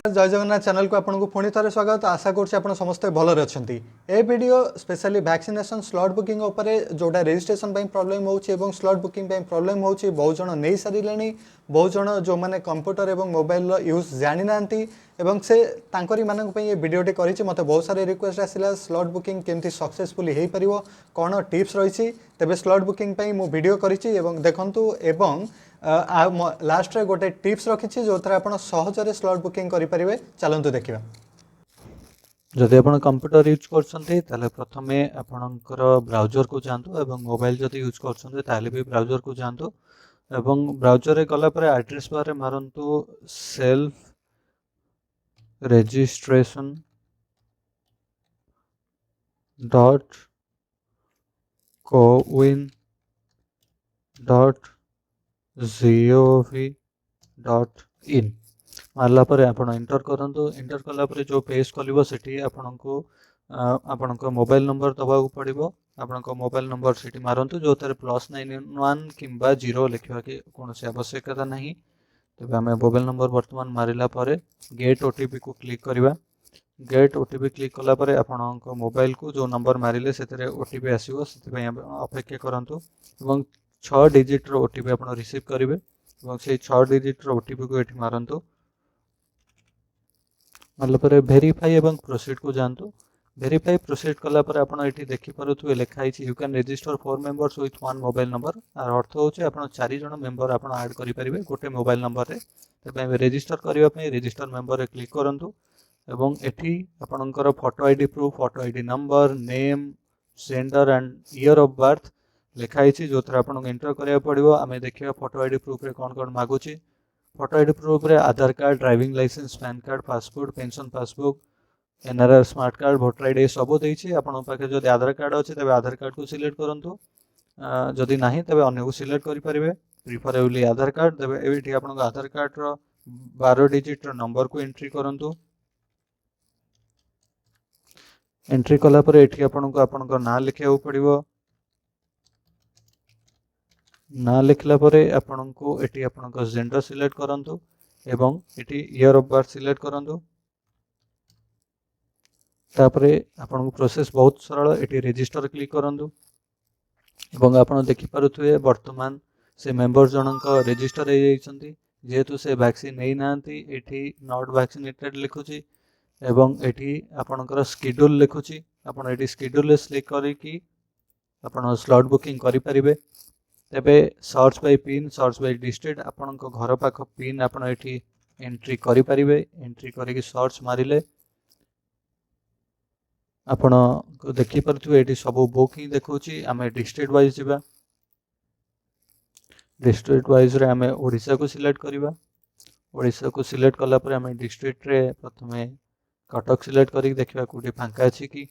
जय जगन्नाथ चैनल को आपको पुणी थे स्वागत। आशा कर समस्ते भलरे अच्छा। ए video specially vaccination slot booking जोटा रजिस्ट्रेशन प्रॉब्लम हो स्लॉट बुकिंग प्रॉब्लम हो बहुत जन नहीं सारे बहुत जन जो मैंने कंप्यूटर और मोबाइल यूज जानी ना से तांकरी मानक ये वीडियोटी करी मत बहुत सारे रिक्वेस्ट आसला स्लॉट बुकिंग केमती सक्सेसफुली हो पार कौन टिप्स रही तेज स्लॉट बुकिंग मु वीडियो करी देखु एवं लास्ट रे गोटे टिप्स रखी जो थे आप सहजरे स्लॉट बुकिंग करें। चलतु देखा जदि आप कंप्यूटर यूज कर प्रथम आपणकर ब्राउजर को जातु और मोबाइल जदि यूज कर भी ब्राउजर को जातु एवं ब्राउजर गलापर एड्रेस बार मारंतु self registration dot CoWIN dot gov.in मारला आप इंटर करूँ। इंटर कलापर जो पेज खोल से आपण मोबाइल नंबर दबा पड़ो। आपण मोबाइल नंबर से मारतु जो थे +91 कि 0 लिखा कि कौन आवश्यकता ना। तेज आम मोबाइल नंबर बर्तमान मारिला गेट ओटीपी को क्लिक करवा। गेट ओटीपी क्लिक कलापर आपण मोबाइल को जो नंबर मारे से ओटीपी आसो से अपेक्षा करूँ। 6 डिजिट ओटीपी आप रिसीव करेंगे और से 6 डिजिट ओटीपी को ये मारतु। मारला वेरीफाई एवं प्रोसीड को जातु। वेरीफाई प्रोसीड कलापर आप देखिपे लिखाई you can register 4 members with 1 mobile number. आर अर्थ हो 4 जन मेंबर आप ऐड करेंगे गोटे मोबाइल नंबर में। तेज रजिस्टर करने रजिस्टर मेंबर क्लिक करूँ एवं एटी आपणकर photo ID proof photo ID number name gender and year of birth लिखाई जो थे आपको एंटर करा पड़ो। आम देखा फोटो आईडी प्रूफ रे कौन कौन मागुची। फोटो आईडी प्रूफ रे Aadhaar card driving licence PAN card passport pension passbook NRR smart card voter ID सब देती। आपके पाखे जब आधार कार्ड अच्छे तेज आधार कार्ड को सिलेक्ट करूँ। जदि ना तेज अन्य को सिलेक्ट करेंगे प्रिफरेबली आधार कार्ड। तेज ये आप आधार कार्ड रो 12 डिजिट नंबर को एंट्री करूँ। एंट्री कलापर ये आपको ना लिखा पड़ो। ना लिखला आपण को एटी आपण जेंडर सिलेक्ट करूँ एवं eighty year of birth select करूँ। तापरे आपण प्रोसेस बहुत सरल। एटी रजिस्टर क्लिक करूँ एवं आपण देखिपे वर्तमान से मेंबर जनक रजिस्टर हो जेहेतु से वैक्सीन नहीं ना एटी नॉट वैक्सीनेटेड लिखुची एवं एटी आपणकर स्केड्यूल लिखुची। आपण एटी स्केड्यूल क्लिक करके आपण स्लॉट बुकिंग करें। तेबे search by pin search by district आपण घर पाख पिन आपण एटी एंट्री करें। एंट्री करके सर्च मारिले आपण देखिपे ये सब बुक ही देखुची। आम डिस्ट्रिक्ट वाइज जावा। डिस्ट्रिक्ट वाइज रे आम ओडिशा को सिलेक्ट करवा। ओडिशा को सिलेक्ट कलापर आम डिस्ट्रिक्ट रे प्रथम कटक सिलेक्ट करके देखा कौटी फांका अच्छी कि।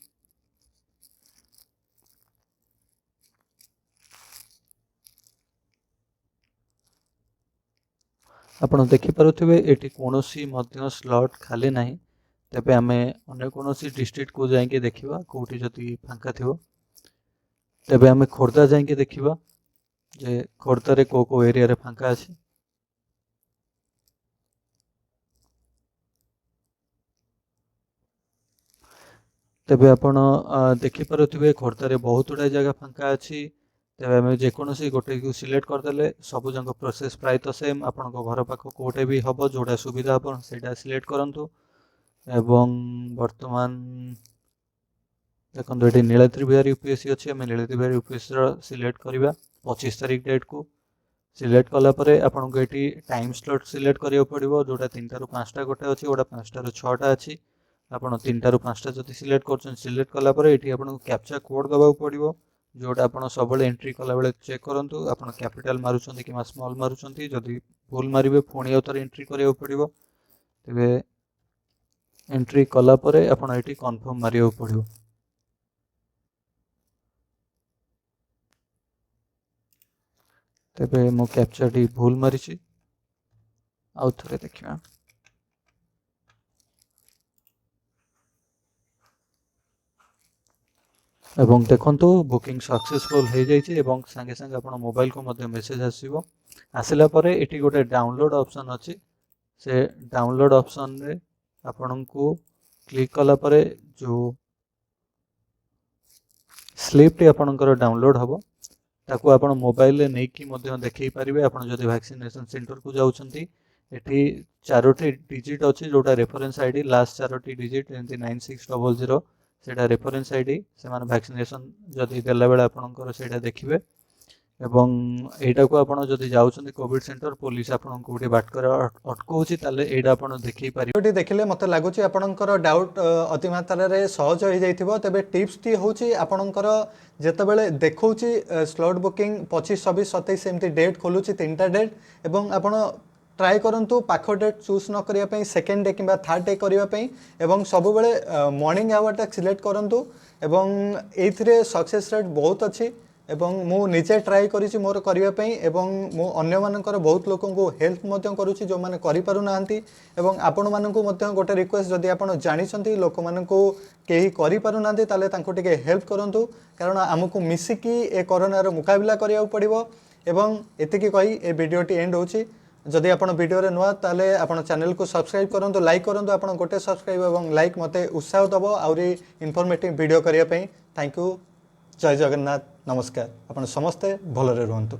ଆପଣ ଦେଖିପାରୁଥିବେ ଏଠି କୌଣସି ମଧ୍ୟ ସ୍ଲଟ୍ ଖାଲି ନାହିଁ। ତେବେ ଆମେ ଅନ୍ୟ କୌଣସି ଡିଷ୍ଟ୍ରିକ୍ଟ को ଯାଇକି ଦେଖିବା କୋଉଠି ଯଦି ଫାଙ୍କା ଥିବ। ତେବେ ଆମେ ଖୋର୍ଦ୍ଧା ଯାଇକି ଦେଖିବା ଯେ ଖୋର୍ଦ୍ଧାରେ କୋଉ ଏରିଆରେ ଫାଙ୍କା ଅଛି। तेबे आपण देखिपारुथिबे खोर्धारे बहुत गुड़ा जगह फांका अच्छी। तेज आम जेकोसी गोटे को सिलेक्ट करदे सब जंक प्रोसेस प्राय तो सेम। आपण घर पाख कोटे भी हम जोड़ा सुविधा आप सिलेक्ट करूँ। एवं वर्तमान देखो ये नीलाद्रि बिहार यूपीएससी अच्छी। आम नीलाद्रि बिहार यूपीएससी सिलेक्ट करवा 25 तारीख डेट को सिलेक्ट कलापर आपन को ये टाइम स्लॉट सिलेक्ट करिया पड़ो जोटा 3 ରୁ 5ଟା गोटे अच्छी गोटा 5ଟା ରୁ 6ଟା अच्छी। आप 3ଟା ରୁ 5ଟା जब सिलेक्ट कर सिलेक्ट कलापर ये आपको कैप्चा कोड दबा पड़ो जोटा आप सब एंट्री कला बेले चेक करूँ। आप कैपिटाल मारुंट कि स्मॉल मारुंट जदि भूल मारे पुणी आउ थे एंट्री करा पड़ो। तेरे एंट्री कलापर आप ये कन्फर्म मारे पड़ो। तेरे मो कैप्चा टी भूल मारी आउ थे देखा। एवं देखो बुकिंग सक्सेसफुल हो जाइए सांगे सांगे आप मोबाइल को मध्य मेसेज आसो। आसला ये गोटे डाउनलोड ऑप्शन अच्छी से डाउनलोड ऑप्शन रे आपणको क्लिक कला परे जो स्लीप टी आपणकर डाउनलोड हबो ताकू आपण मोबाइल रे नहीं कि मध्य देखै परिबे। आपण जदि वैक्सीनेशन सेंटर को जाउछंती एठी चारोटी डिजिट अछि जोटा रेफरेंस आईडी लास्ट चारोटी डिजिट जेंति 9600 सेटा रेफरेंस आईडी से माने वैक्सीनेशन जदि देला बेला आपणकर सेटा देखिबे एवं एटा को आपण जदि जाउछंती कोविड सेंटर पुलिस आपण को उठी बाट कर अटकोछि ताले एटा आपण देखै पारि। भिडियोटी देखिले मते लागुची आपणकर डाउट अति मात्रा रे सहज होई जाइथिबो। तबे टिप्स टी होची आपणकर जेतेबेले देखौची स्लॉट बुकिंग 25 26 27 एमती डेट खोलुची तीनटा डेट एवं आपण ट्राई करंतु पाखो डेट चूज न करिया पई सेकंड डे किबा थर्ड डे करिया पई एवं सब बेले मॉर्निंग आवर टा सिलेक्ट करंतु एवं एथिरे सक्सेस रेट बहुत अछि एवं मु निजे ट्राई करिछि मोर करिया पई एवं मु अन्य मानकर बहुत लोकन को हेल्प मध्य करूछि जो माने करि पारु नाहंती एवं आपण माननको मध्य गोटे रिक्वेस्ट जदि आपण जानिछंती लोक माननको केही करि पारु नाहंती ताले तांको टिके हेल्प करंतु कारण हमकु मिसिकी ए कोरोना रो मुकाबला करिया पड़िबो। एवं एतिकी कहि ए वीडियोटी एंड होछि। जदि आपण वीडियो रे नुआ ताले आपण चैनल को सब्सक्राइब करंतु लाइक करंतु आपण गोटे सब्सक्राइब एवं लाइक मते उत्साह दबो आउरी इन्फॉर्मेटिव वीडियो करिया पई। Thank you. जय जगन्नाथ। नमस्कार। आपण समस्ते भलरे रहंतु।